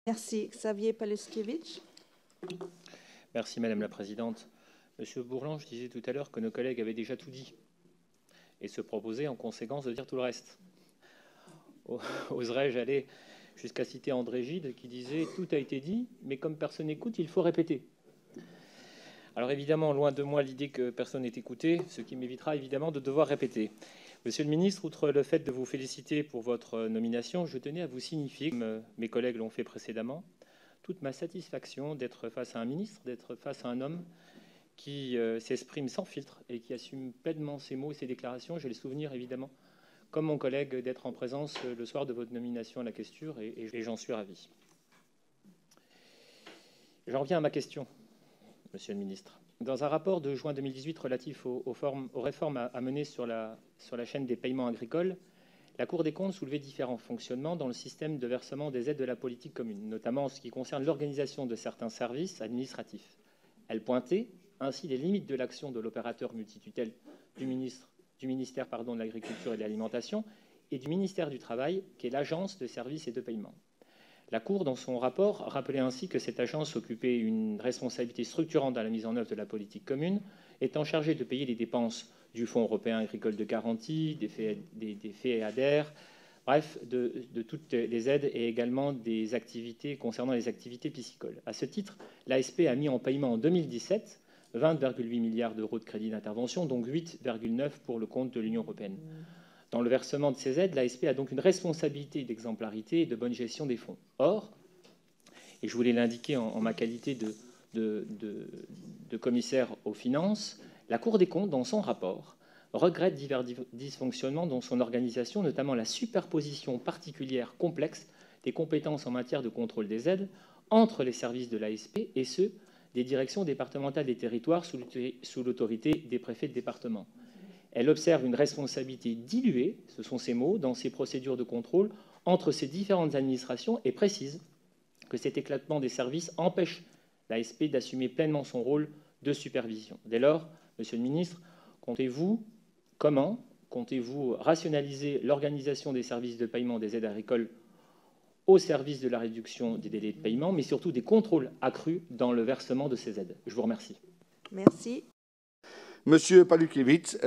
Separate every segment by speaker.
Speaker 1: Merci. Xavier Paluskiewicz.
Speaker 2: Merci Madame la Présidente. Monsieur Bourlange disait tout à l'heure que nos collègues avaient déjà tout dit et se proposaient en conséquence de dire tout le reste. Oserais-je aller jusqu'à citer André Gide qui disait « Tout a été dit, mais comme personne n'écoute, il faut répéter ». Alors évidemment, loin de moi l'idée que personne n'est écouté, ce qui m'évitera évidemment de devoir répéter. Monsieur le ministre, outre le fait de vous féliciter pour votre nomination, je tenais à vous signifier, comme mes collègues l'ont fait précédemment, toute ma satisfaction d'être face à un ministre, d'être face à un homme qui s'exprime sans filtre et qui assume pleinement ses mots et ses déclarations. J'ai le souvenir, évidemment, comme mon collègue, d'être en présence le soir de votre nomination à la questure et j'en suis ravi. J'en reviens à ma question, Monsieur le ministre. Dans un rapport de juin 2018 relatif aux réformes à mener sur la chaîne des paiements agricoles, la Cour des comptes soulevait différents fonctionnements dans le système de versement des aides de la politique commune, notamment en ce qui concerne l'organisation de certains services administratifs. Elle pointait ainsi les limites de l'action de l'opérateur multitutelle du ministère de l'Agriculture et de l'Alimentation et du ministère du Travail, qui est l'Agence de services et de paiement. La Cour, dans son rapport, rappelait ainsi que cette agence occupait une responsabilité structurante dans la mise en œuvre de la politique commune, étant chargée de payer les dépenses du Fonds européen agricole de garantie, des FEADER, bref, de toutes les aides et également des activités concernant les activités piscicoles. À ce titre, l'ASP a mis en paiement en 2017 20,8 milliards d'euros de crédits d'intervention, donc 8,9 pour le compte de l'Union européenne. Dans le versement de ces aides, l'ASP a donc une responsabilité d'exemplarité et de bonne gestion des fonds. Or, et je voulais l'indiquer en ma qualité de commissaire aux finances, la Cour des comptes, dans son rapport, regrette divers dysfonctionnements dans son organisation, notamment la superposition particulière complexe des compétences en matière de contrôle des aides entre les services de l'ASP et ceux des directions départementales des territoires sous l'autorité des préfets de département. Elle observe une responsabilité diluée, ce sont ses mots, dans ces procédures de contrôle entre ces différentes administrations et précise que cet éclatement des services empêche l'ASP d'assumer pleinement son rôle de supervision. Dès lors, Monsieur le ministre, comment comptez-vous rationaliser l'organisation des services de paiement des aides agricoles au service de la réduction des délais de paiement, mais surtout des contrôles accrus dans le versement de ces aides? Je vous remercie.
Speaker 1: Merci.
Speaker 3: Monsieur Paluskiewicz,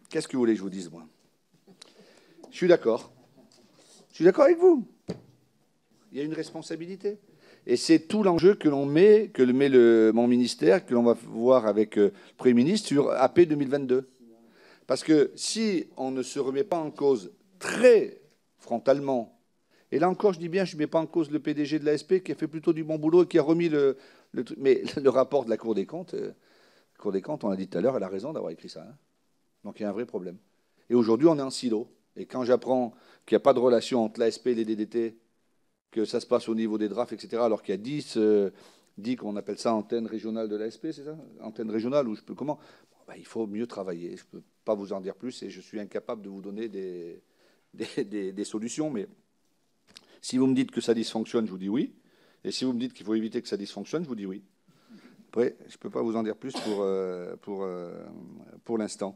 Speaker 3: qu'est-ce que vous voulez que je vous dise, moi? Je suis d'accord. Je suis d'accord avec vous. Il y a une responsabilité. Et c'est tout l'enjeu que l'on met, mon ministère, que l'on va voir avec le Premier ministre sur AP 2022. Parce que si on ne se remet pas en cause très frontalement, et là encore, je dis bien, je ne mets pas en cause le PDG de l'ASP qui a fait plutôt du bon boulot et qui a remis le truc. Mais le rapport de la Cour des comptes, on l'a dit tout à l'heure, elle a raison d'avoir écrit ça. Hein. Donc il y a un vrai problème. Et aujourd'hui, on est en silo. Et quand j'apprends qu'il n'y a pas de relation entre l'ASP et les DDT, que ça se passe au niveau des drafts, etc., alors qu'il y a 10 qu'on appelle ça antenne régionale de l'ASP, c'est ça? Antenne régionale, ou je peux comment? Il faut mieux travailler. Je ne peux pas vous en dire plus et je suis incapable de vous donner des solutions. Mais si vous me dites que ça dysfonctionne, je vous dis oui. Et si vous me dites qu'il faut éviter que ça dysfonctionne, je vous dis oui. Après, je ne peux pas vous en dire plus pour l'instant.